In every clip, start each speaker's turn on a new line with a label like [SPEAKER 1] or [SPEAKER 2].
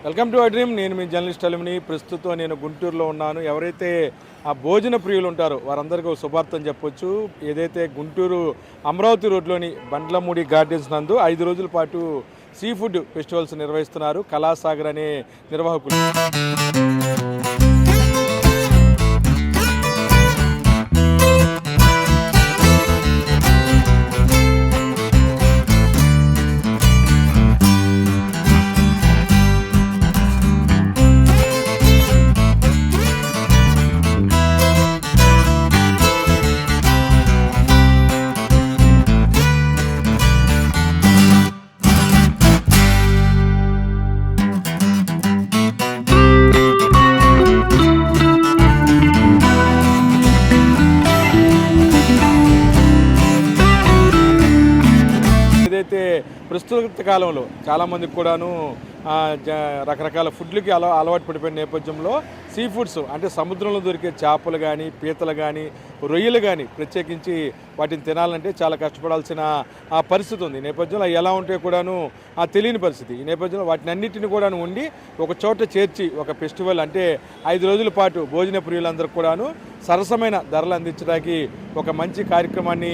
[SPEAKER 1] Welcome to I dream. నేను మీ journalist అలిమిని. ప్రస్తుతం నేను గుంటూరులో ఉన్నాను. ఎవరైతే ఆ భోజన ప్రియులు ఉంటారో వారందరికీ ఒక శుభార్తం చెప్పొచ్చు. ఏదైతే గుంటూరు అమరావతి రోడ్లోని బండ్లమూడి గార్డెన్స్ నందు 5 రోజుల పాటు సీ ఫుడ్ ఫెస్టివల్స్ నిర్వహిస్తున్నారు కళాసాగర్ అనే నిర్వాహకులు. ఏదైతే ప్రస్తుత కాలంలో చాలామందికి కూడాను రకరకాల ఫుడ్లకి అలవాటు పడిపోయిన నేపథ్యంలో సీ ఫుడ్స్ అంటే సముద్రంలో దొరికే చేపలు కానీ పీతలు కానీ రొయ్యలు కానీ ప్రత్యేకించి వాటిని తినాలంటే చాలా కష్టపడాల్సిన పరిస్థితి ఉంది. ఈ నేపథ్యంలో ఎలా ఉంటే కూడాను తెలియని పరిస్థితి. ఈ నేపథ్యంలో వాటిని అన్నింటిని కూడా ఉండి ఒక చోట చేర్చి ఒక ఫెస్టివల్ అంటే 5 రోజుల పాటు భోజన ప్రియులందరూ కూడాను సరసమైన ధరలు అందించడానికి ఒక మంచి కార్యక్రమాన్ని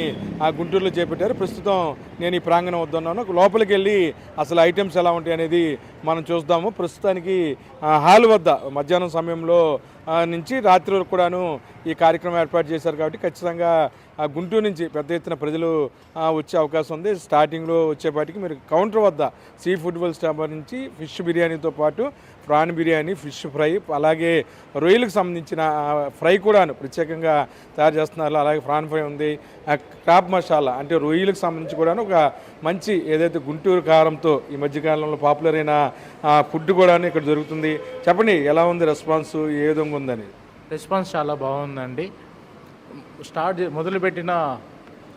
[SPEAKER 1] గుంటూరులో చేపట్టారు. ప్రస్తుతం నేను ఈ ప్రాంగణం వద్ద ఉన్నాను. లోపలికి వెళ్ళి అసలు ఐటమ్స్ ఎలా ఉంటాయి అనేది మనం చూద్దాము. ప్రస్తుతానికి హాల్ వద్ద మధ్యాహ్నం సమయంలో నుంచి రాత్రి వరకు కూడాను ఈ కార్యక్రమం ఏర్పాటు చేశారు కాబట్టి ఖచ్చితంగా గుంటూరు నుంచి పెద్ద ఎత్తున ప్రజలు వచ్చే అవకాశం ఉంది. స్టార్టింగ్లో వచ్చేపాటికి మీరు కౌంటర్ వద్ద సీ ఫుడ్ స్టాంబర్ నుంచి ఫిష్ బిర్యానీతో పాటు ప్రాన్ బిర్యానీ, ఫిష్ ఫ్రై, అలాగే రొయ్యలకు సంబంధించిన ఫ్రై కూడా ప్రత్యేకంగా తయారు చేస్తున్నారు. అలాగే ప్రాన్ ఫ్రై ఉంది, క్రాప్ మసాలా అంటే రొయ్యలకు సంబంధించి కూడా ఒక మంచి ఏదైతే గుంటూరు కారంతో ఈ మధ్యకాలంలో పాపులర్ అయిన ఫుడ్ కూడా ఇక్కడ దొరుకుతుంది. చెప్పండి, ఎలా ఉంది రెస్పాన్స్, ఏ విధంగా ఉందని?
[SPEAKER 2] రెస్పాన్స్ చాలా బాగుందండి. మొదలుపెట్టిన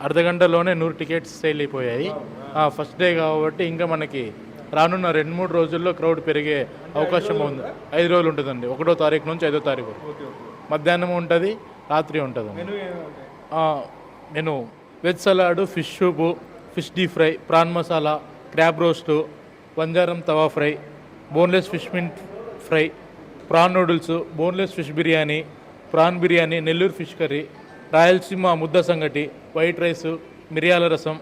[SPEAKER 2] అర్ధగంటలోనే 100 టికెట్స్ సేల్ అయిపోయాయి. ఫస్ట్ డే కాబట్టి ఇంకా మనకి రానున్న 2-3 రోజుల్లో క్రౌడ్ పెరిగే అవకాశం ఉంది. 5 రోజులు ఉంటుందండి, 1వ తారీఖు నుంచి 5వ తారీఖు. మధ్యాహ్నం ఉంటుంది, రాత్రి ఉంటుంది. నేను veg salad, fish soup, fish deep fry, prawn masala, crab roast, బంజారం tawa fry, boneless fish mint fry, prawn noodles, boneless fish biryani, prawn biryani, Nellore fish curry, Rayalaseema ముద్ద సంగటి, వైట్ రైసు, మిరియాల రసం,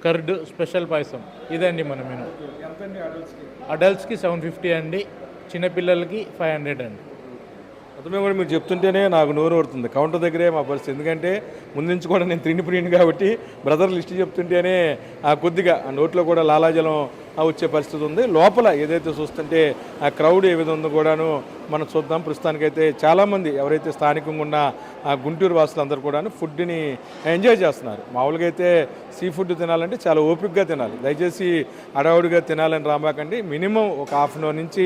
[SPEAKER 2] కర్డ్, స్పెషల్ పాయసం. ఇదండి మన మెనూ. అడల్ట్స్కి 750 అండి, చిన్నపిల్లలకి 500 అండి.
[SPEAKER 1] అతమే కూడా మీరు చెప్తుంటేనే నాకు నోరు పడుతుంది. కౌంటర్ దగ్గరే మా పరిస్థితి. ఎందుకంటే ముందు నుంచి కూడా నేను తిండి ప్రియుని కాబట్టి బ్రదర్ లిస్ట్ చెప్తుంటేనే కొద్దిగా నోట్లో కూడా లాలాజలం వచ్చే పరిస్థితి ఉంది. లోపల ఏదైతే చూస్తుంటే ఆ క్రౌడ్ ఏ విధంగా ఉందో కూడాను మనం చూద్దాం. ప్రస్తుతానికైతే చాలామంది ఎవరైతే స్థానికంగా ఉన్న గుంటూరు వాసులందరూ కూడాను ఫుడ్ని ఎంజాయ్ చేస్తున్నారు. మామూలుగా అయితే సీ ఫుడ్ తినాలంటే చాలా ఓపికగా తినాలి. దయచేసి అడవుడిగా తినాలని రామాకండి. మినిమం ఒక హాఫ్ అన్ అవర్ నుంచి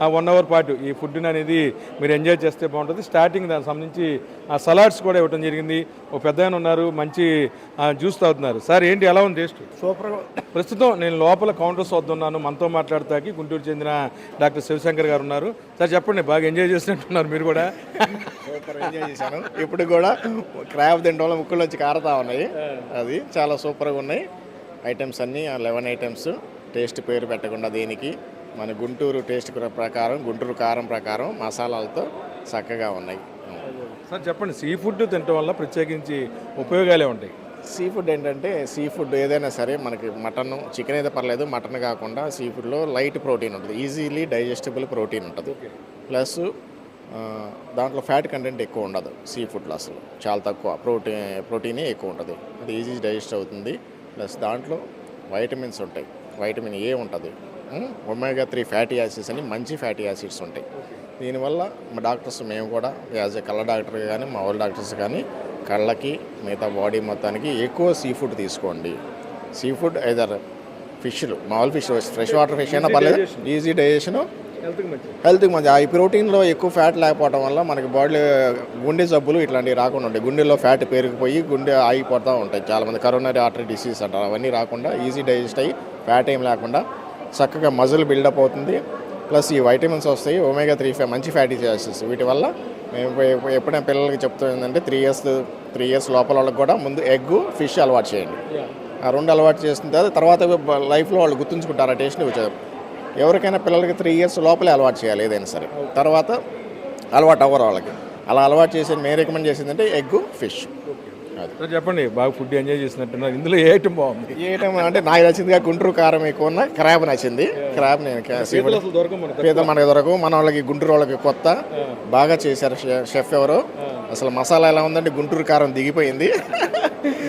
[SPEAKER 1] 1 అవర్ పాటు ఈ ఫుడ్ని అనేది మీరు ఎంజాయ్ చేస్తే బాగుంటుంది. స్టార్టింగ్ దానికి సంబంధించి సలాడ్స్ కూడా ఇవ్వడం జరిగింది. ఒక పెద్ద ఆయన ఉన్నారు, మంచి జ్యూస్ తాగుతున్నారు. సార్ ఏంటి, ఎలా ఉంది టేస్ట్?
[SPEAKER 3] సూపర్గా.
[SPEAKER 1] ప్రస్తుతం నేను లోపల కౌంటర్స్ వద్ద ఉన్నాను. మనతో మాట్లాడతాకి గుంటూరు చెందిన డాక్టర్ శివశంకర్ గారు ఉన్నారు. సార్ చెప్పండి, బాగా ఎంజాయ్ చేసినట్టున్నారు మీరు కూడా?
[SPEAKER 3] సూపర్ ఎంజాయ్ చేశాను. ఇప్పుడు కూడా క్రాబ్ తినడం వల్ల ముక్కులోంచి కారుతా ఉన్నాయి. అది చాలా సూపర్గా ఉన్నాయి. ఐటమ్స్ అన్నీ 11 ఐటమ్స్. టేస్ట్ పేరు పెట్టకుండా దీనికి మన గుంటూరు టేస్ట్ ప్రకారం, గుంటూరు కారం ప్రకారం మసాలాలతో చక్కగా ఉన్నాయి.
[SPEAKER 1] సార్ చెప్పండి, సీ ఫుడ్ తినడం వల్ల ప్రత్యేకించి ఉపయోగాలే ఉంటాయి?
[SPEAKER 3] సీ ఫుడ్ ఏంటంటే, సీ ఫుడ్ ఏదైనా సరే మనకి మటన్, చికెన్ అయితే పర్లేదు, మటన్ కాకుండా సీ ఫుడ్లో లైట్ ప్రోటీన్ ఉంటుంది, ఈజీలీ డైజెస్టబుల్ ప్రోటీన్ ఉంటుంది. ప్లస్ దాంట్లో ఫ్యాట్ కంటెంట్ ఎక్కువ ఉండదు. సీ ఫుడ్లో అసలు చాలా తక్కువ ప్రోటీనే ఎక్కువ ఉంటుంది. అది ఈజీ డైజెస్ట్ అవుతుంది. ప్లస్ దాంట్లో వైటమిన్స్ ఉంటాయి. వైటమిన్ ఏ ఉంటుంది, ఒమేగా 3 ఫ్యాటీ యాసిడ్స్ అని మంచి ఫ్యాటీ యాసిడ్స్ ఉంటాయి. దీనివల్ల మా డాక్టర్స్, మేము కూడా యాజ్ ఏ కళ్ళ డాక్టర్ కానీ మా వాళ్ళ డాక్టర్స్ కానీ కళ్ళకి మిగతా బాడీ మొత్తానికి ఎక్కువ సీ ఫుడ్ తీసుకోండి. సీ ఫుడ్ ఐదర్ ఫిష్లు, మామూలు ఫిష్, ఫ్రెష్ వాటర్ ఫిష్ అయినా పర్లేదు, ఈజీ డైజెషను, హెల్త్కి మంచి. ఈ ప్రోటీన్లో ఎక్కువ ఫ్యాట్ లేకపోవడం వల్ల మనకి బాడీలో గుండె జబ్బులు ఇట్లాంటివి రాకుండా ఉంటాయి. గుండెలో ఫ్యాట్ పెరిగిపోయి గుండె ఆగిపోతూ ఉంటాయి. చాలామంది కరోనరీ ఆర్టరీ డిసీజ్ అంటారు, అవన్నీ రాకుండా ఈజీ డైజెస్ట్ అయ్యి ఫ్యాట్ ఏం లేకుండా చక్కగా మజిల్ బిల్డప్ అవుతుంది. ప్లస్ ఈ వైటమిన్స్ వస్తాయి, ఒమేగా 3 మంచి ఫ్యాటీ యాసిడ్స్. వీటి వల్ల మేము ఎప్పుడైనా పిల్లలకి చెప్తాం ఏంటంటే 3 ఇయర్స్ లోపల వాళ్ళకి కూడా ముందు ఎగ్, ఫిష్ అలవాటు చేయండి. ఆ 2 అలవాటు చేసిన తర్వాత లైఫ్లో వాళ్ళు గుర్తుంచుకుంటారు ఆ టేస్ట్ని. ఎవరికైనా పిల్లలకి 3 years లోపలే అలవాటు చేయాలి ఏదైనా సరే, తర్వాత అలవాటు అవ్వరు వాళ్ళకి. అలా అలవాటు చేసేది మేము రికమెండ్ చేసింది అంటే ఎగ్, ఫిష్.
[SPEAKER 1] సార్ చెప్పండి, బాగా ఫుడ్ ఎంజాయ్ చేసినట్టున్నారు. ఇందులో ఏ ఐటమ్ బాగుంది?
[SPEAKER 3] ఏ ఐటమ్ అంటే నాకు నచ్చిందిగా గుంటూరు కారం ఎక్కువ ఉన్న క్రాబ్ నచ్చింది. క్రాబ్ నేను
[SPEAKER 1] అసలు దొరకవు మనకు.
[SPEAKER 3] పేద మనకి దొరకవు, మన వాళ్ళకి గుంటూరు వాళ్ళకి కొత్త, బాగా చేశారు షెఫ్ ఎవరో. అసలు మసాలా ఎలా ఉందంటే గుంటూరు కారం దిగిపోయింది.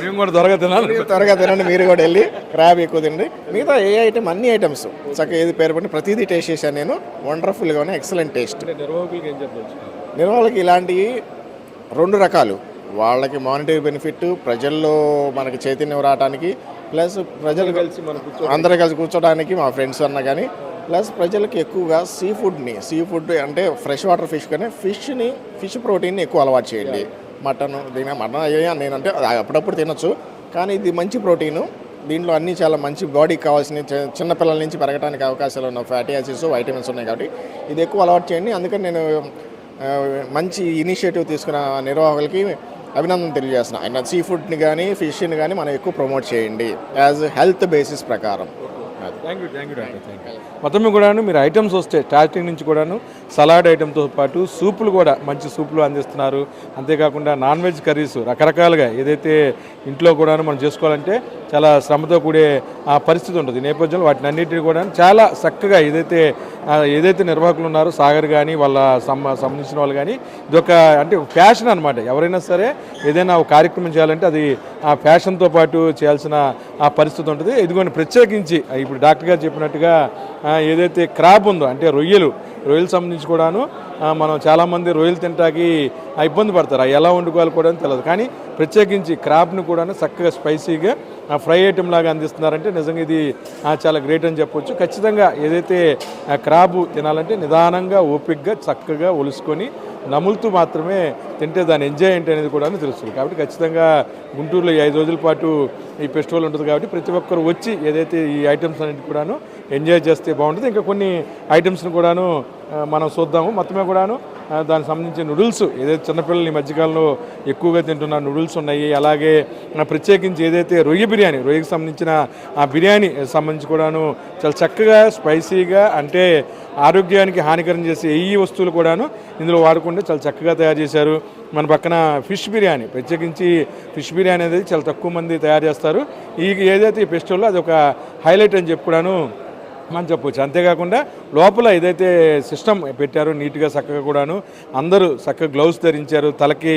[SPEAKER 1] మేము కూడా త్వరగా తినాలి.
[SPEAKER 3] త్వరగా తినండి, మీరు కూడా వెళ్ళి క్రాబ్ ఎక్కువ తినండి. మిగతా ఏ ఐటమ్ అన్ని ఐటమ్స్ చక్కగా ఏది పేరు పట్టి ప్రతిదీ టేస్ట్ చేశాను నేను. వండర్ఫుల్గానే ఎక్సలెంట్ టేస్ట్.
[SPEAKER 1] నిర్వాహకులకి ఏం చెప్పచ్చు?
[SPEAKER 3] నిర్వాహకులకి ఇలాంటివి 2 రకాలు, వాళ్ళకి మానిటరీ బెనిఫిట్, ప్రజల్లో మనకి చైతన్యం రావడానికి, ప్లస్ ప్రజలు
[SPEAKER 1] కలిసి మనం
[SPEAKER 3] అందరూ కలిసి కూర్చోడానికి, మా ఫ్రెండ్స్ అన్నా కానీ, ప్లస్ ప్రజలకి ఎక్కువగా సీ ఫుడ్ అంటే ఫ్రెష్ వాటర్ ఫిష్ కానీ ఫిష్ ప్రోటీన్ని ఎక్కువ అలవాటు చేయండి. మటన్ అయ్యా నేనంటే అప్పుడప్పుడు తినొచ్చు, కానీ ఇది మంచి ప్రోటీను. దీంట్లో అన్నీ చాలా మంచి బాడీకి కావాల్సిన చిన్నపిల్లల నుంచి పెరగడానికి అవకాశాలు ఉన్న ఫ్యాటీ యాసిడ్స్, వైటమిన్స్ ఉన్నాయి కాబట్టి ఇది ఎక్కువ అలవాటు చేయండి. అందుకని నేను మంచి ఇనిషియేటివ్ తీసుకున్న నిర్వాహకులకి అభినందన తెలియజేస్తున్నాను. ఆయన సీ ఫుడ్ని కానీ ఫిష్ని కానీ మనం ఎక్కువ ప్రమోట్ చేయండి యాజ్ హెల్త్ బేసిస్ ప్రకారం.
[SPEAKER 1] Thank you doctor, thank you. మొత్తం కూడాను మీరు ఐటమ్స్ వస్తే స్టార్టింగ్ నుంచి కూడాను సలాడ్ ఐటమ్తో పాటు సూపులు కూడా మంచి సూపులు అందిస్తున్నారు. అంతేకాకుండా నాన్ వెజ్ కర్రీస్ రకరకాలుగా ఏదైతే ఇంట్లో కూడాను మనం చేసుకోవాలంటే చాలా శ్రమతో కూడే పరిస్థితి ఉంటుంది నేపథ్యంలో వాటిని అన్నింటినీ కూడా చాలా చక్కగా ఏదైతే నిర్వాహకులు ఉన్నారో సాగర్ కానీ వాళ్ళ సంబంధించిన వాళ్ళు కానీ ఇదొక అంటే ఫ్యాషన్ అనమాట. ఎవరైనా సరే ఏదైనా ఒక కార్యక్రమం చేయాలంటే అది ఆ ఫ్యాషన్తో పాటు చేయాల్సిన పరిస్థితి ఉంటుంది. ఇదిగోని ప్రత్యేకించి ఇప్పుడు డాక్టర్ గారు చెప్పినట్టుగా ఏదైతే క్రాబ్ ఉందో అంటే రొయ్యలు సంబంధించి కూడాను మనం చాలామంది రొయ్యలు తింటాకి ఇబ్బంది పడతారు, ఎలా వండుకోవాలి కూడా తెలియదు. కానీ ప్రత్యేకించి క్రాబ్ని కూడా చక్కగా స్పైసీగా ఫ్రై ఐటెం లాగా అందిస్తున్నారంటే నిజంగా ఇది చాలా గ్రేట్ అని చెప్పొచ్చు. ఖచ్చితంగా ఏదైతే క్రాబు తినాలంటే నిదానంగా ఓపికగా చక్కగా ఒలుసుకొని నములుతూ మాత్రమే తింటే దాని ఎంజాయ్ ఏంటి అనేది కూడా తెలుస్తుంది. కాబట్టి ఖచ్చితంగా గుంటూరులో 5 రోజుల పాటు ఈ ఫెస్టివల్ ఉంటుంది కాబట్టి ప్రతి ఒక్కరు వచ్చి ఏదైతే ఈ ఐటమ్స్ అన్నింటి కూడాను ఎంజాయ్ చేస్తే బాగుంటుంది. ఇంకా కొన్ని ఐటమ్స్ని కూడాను మనం చూద్దాము. మొత్తమే కూడాను దానికి సంబంధించిన నూడిల్స్ ఏదైతే చిన్నపిల్లలు ఈ మధ్యకాలంలో ఎక్కువగా తింటున్న నూడిల్స్ ఉన్నాయి. అలాగే ప్రత్యేకించి ఏదైతే రొయ్యకి సంబంధించిన ఆ బిర్యానీ సంబంధించి కూడాను చాలా చక్కగా స్పైసీగా అంటే ఆరోగ్యానికి హానికరం చేసే ఈ వస్తువులు కూడాను ఇందులో వాడకుండా చాలా చక్కగా తయారు చేశారు. మన పక్కన ఫిష్ బిర్యానీ, ప్రత్యేకించి ఫిష్ బిర్యానీ అనేది చాలా తక్కువ మంది తయారు చేస్తారు. ఏదైతే ఈ ఫెస్టివల్లో అది ఒక హైలైట్ అని చెప్పి కూడాను మనం చెప్పవచ్చు. అంతేకాకుండా లోపల ఏదైతే సిస్టమ్ పెట్టారో నీట్గా చక్కగా కూడాను అందరూ చక్కగా గ్లౌస్ ధరించారు, తలకి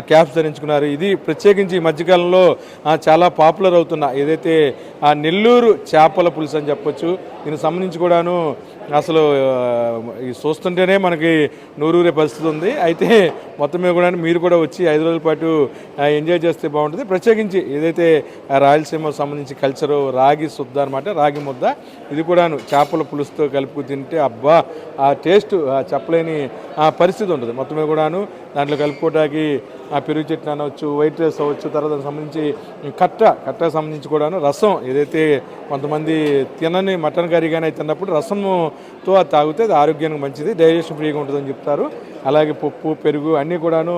[SPEAKER 1] క్యాప్స్ ధరించుకున్నారు. ఇది ప్రత్యేకించి ఈ మధ్యకాలంలో చాలా పాపులర్ అవుతున్న ఏదైతే నెల్లూరు చేపల పులుసు అని చెప్పొచ్చు. దీనికి సంబంధించి కూడాను అసలు చూస్తుంటేనే మనకి నూరూరే పరిస్థితి ఉంది. అయితే మొత్తం మీద కూడా మీరు కూడా వచ్చి 5 రోజుల పాటు ఎంజాయ్ చేస్తే బాగుంటుంది. ప్రత్యేకించి ఏదైతే రాయలసీమకు సంబంధించి కల్చరు రాగి శుద్ధ అనమాట, రాగి ముద్ద, ఇది కూడాను చేపల పులుసుతో కలుపుకు తింటే అబ్బా ఆ టేస్ట్ చెప్పలేని పరిస్థితి ఉంటుంది. మొత్తం మీద కూడాను దాంట్లో కలుపుకోవడానికి పెరుగు చట్నీ అనవచ్చు, వైట్ రైస్ అవ్వచ్చు, తర్వాత దానికి సంబంధించి కట్టకు సంబంధించి కూడాను రసం, ఏదైతే కొంతమంది తినని మటన్ కర్రీ కానీ తిన్నప్పుడు రసంతో అది తాగితే అది ఆరోగ్యానికి మంచిది, డైజెషన్ ఫ్రీగా ఉంటుందని చెప్తారు. అలాగే పప్పు, పెరుగు అన్నీ కూడాను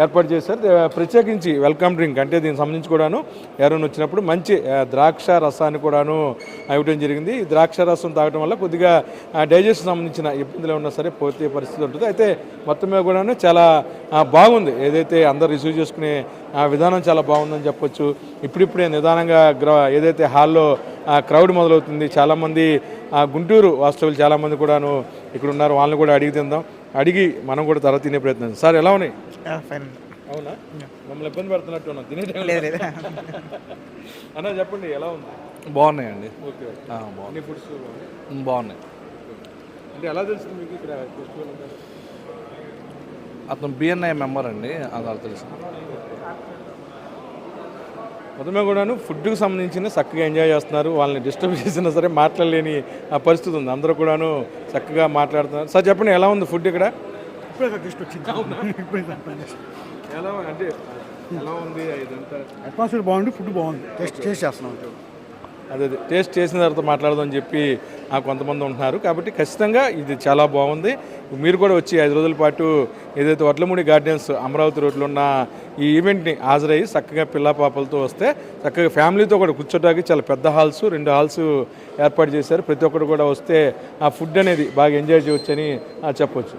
[SPEAKER 1] ఏర్పాటు చేశారు. ప్రత్యేకించి వెల్కమ్ డ్రింక్ అంటే దీనికి సంబంధించి కూడాను ఎవరైనా వచ్చినప్పుడు మంచి ద్రాక్ష రసాన్ని కూడాను ఇవ్వడం జరిగింది. ఈ ద్రాక్ష రసం తాగడం వల్ల కొద్దిగా డైజెషన్ సంబంధించిన ఇబ్బందులు ఉన్నా సరే పోతే పరిస్థితి ఉంటుంది. అయితే మొత్తం మీద కూడాను చాలా బాగుంది. ఏదైతే అందరూ రిసీవ్ చేసుకునే విధానం చాలా బాగుందని చెప్పొచ్చు. ఇప్పుడిప్పుడే నిదానంగా ఏదైతే హాల్లో క్రౌడ్ మొదలవుతుంది. చాలామంది గుంటూరు వాస్తవులు చాలామంది కూడాను ఇక్కడ ఉన్నారు. వాళ్ళని కూడా అడిగి మనం కూడా తర్వాత తినే ప్రయత్నం. సార్ ఎలా ఉన్నాయి? అవునా, మమ్మల్ని ఇబ్బంది పెడుతున్నట్టు ఉన్నాం తినే అన్న చెప్పండి ఎలా ఉంది?
[SPEAKER 4] బాగున్నాయండి.
[SPEAKER 1] ఓకే, బాగున్నాయి ఫుడ్స్
[SPEAKER 4] బాగున్నాయి.
[SPEAKER 1] అంటే ఎలా తెలుస్తుంది మీకు ఇక్కడ ఫెస్టివల్ ఉందా?
[SPEAKER 4] అతను బిఎన్ఐ మెంబర్ అండి, అలా తెలుసు.
[SPEAKER 1] మొత్తమే కూడాను ఫుడ్కి సంబంధించిన చక్కగా ఎంజాయ్ చేస్తున్నారు. వాళ్ళని డిస్టర్బ్ చేసినా సరే మాట్లాడలేని పరిస్థితి ఉంది. అందరూ కూడాను చక్కగా మాట్లాడుతున్నారు. సార్ చెప్పండి ఎలా ఉంది ఫుడ్ ఇక్కడ? ఎలా అంటే ఎలా ఉంది ఇదంతా?
[SPEAKER 5] అట్మాస్ఫియర్ బాగుంది, ఫుడ్ బాగుంది, టేస్ట్ చేస్తున్నాం.
[SPEAKER 1] అదే టేస్ట్ చేసిన తర్వాత మాట్లాడదాం అని చెప్పి కొంతమంది ఉంటున్నారు. కాబట్టి ఖచ్చితంగా ఇది చాలా బాగుంది. మీరు కూడా వచ్చి 5 రోజుల పాటు ఏదైతే వడ్లమూడి గార్డెన్స్ అమరావతి రోడ్లో ఉన్న ఈ ఈవెంట్ని హాజరయ్యి చక్కగా పిల్ల పాపలతో వస్తే చక్కగా ఫ్యామిలీతో కూడా కూర్చోడానికి చాలా పెద్ద హాల్స్ 2 హాల్స్ ఏర్పాటు చేశారు. ప్రతి ఒక్కరు కూడా వస్తే ఆ ఫుడ్ అనేది బాగా ఎంజాయ్ చేయవచ్చని చెప్పొచ్చు.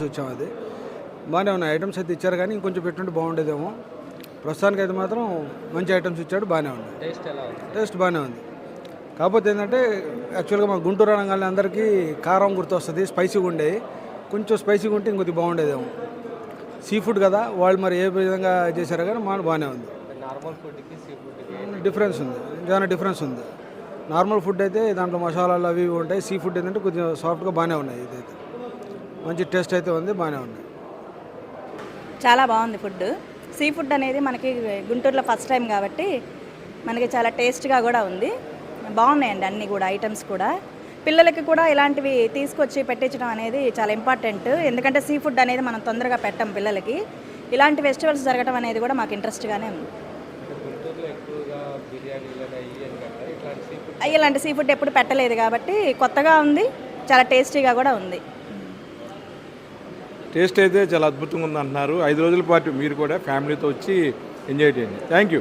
[SPEAKER 5] వచ్చాం. అది బాగానే ఉన్నాయి. ఐటమ్స్ అయితే ఇచ్చారు కానీ ఇంకొంచెం పెట్టుంటే బాగుండేదేమో. ప్రస్తుతానికి అయితే మాత్రం మంచి ఐటమ్స్ ఇచ్చాడు, బాగానే ఉంది. టేస్ట్ బాగానే ఉంది. కాకపోతే ఏంటంటే యాక్చువల్గా మా గుంటూరు అనగానే అందరికీ కారం గుర్తొస్తుంది, స్పైసీగా ఉండేవి. కొంచెం స్పైసీగా ఉంటే ఇంకొద్ది బాగుండేదేమో. సీ ఫుడ్ కదా, వాళ్ళు మరి ఏ విధంగా చేశారో కానీ బాగానే ఉంది. డిఫరెన్స్ ఉంది, చాలా డిఫరెన్స్ ఉంది. నార్మల్ ఫుడ్ అయితే దాంట్లో మసాలాలు అవి ఇవి ఉంటాయి. సీ ఫుడ్ ఏంటంటే కొంచెం సాఫ్ట్గా బాగానే ఉన్నాయి. ఇదైతే మంచి టేస్ట్ అయితే ఉంది, బాగానే ఉంది.
[SPEAKER 6] చాలా బాగుంది ఫుడ్. సీ ఫుడ్ అనేది మనకి గుంటూరులో ఫస్ట్ టైం కాబట్టి మనకి చాలా టేస్ట్గా కూడా ఉంది. బాగున్నాయండి అన్నీ కూడా, ఐటమ్స్ కూడా. పిల్లలకి కూడా ఇలాంటివి తీసుకొచ్చి పెట్టించడం అనేది చాలా ఇంపార్టెంట్. ఎందుకంటే సీ ఫుడ్ అనేది మనం తొందరగా పెట్టం పిల్లలకి. ఇలాంటి ఫెస్టివల్స్ జరగడం అనేది కూడా మాకు ఇంట్రెస్ట్గానే ఉంది. ఇలాంటి సీ ఫుడ్ ఎప్పుడు పెట్టలేదు కాబట్టి కొత్తగా ఉంది, చాలా టేస్టీగా కూడా ఉంది.
[SPEAKER 1] టేస్ట్ అయితే చాలా అద్భుతంగా ఉంది అంటున్నారు. 5 రోజుల పాటు మీరు కూడా ఫ్యామిలీతో వచ్చి ఎంజాయ్ చేయండి. Thank you.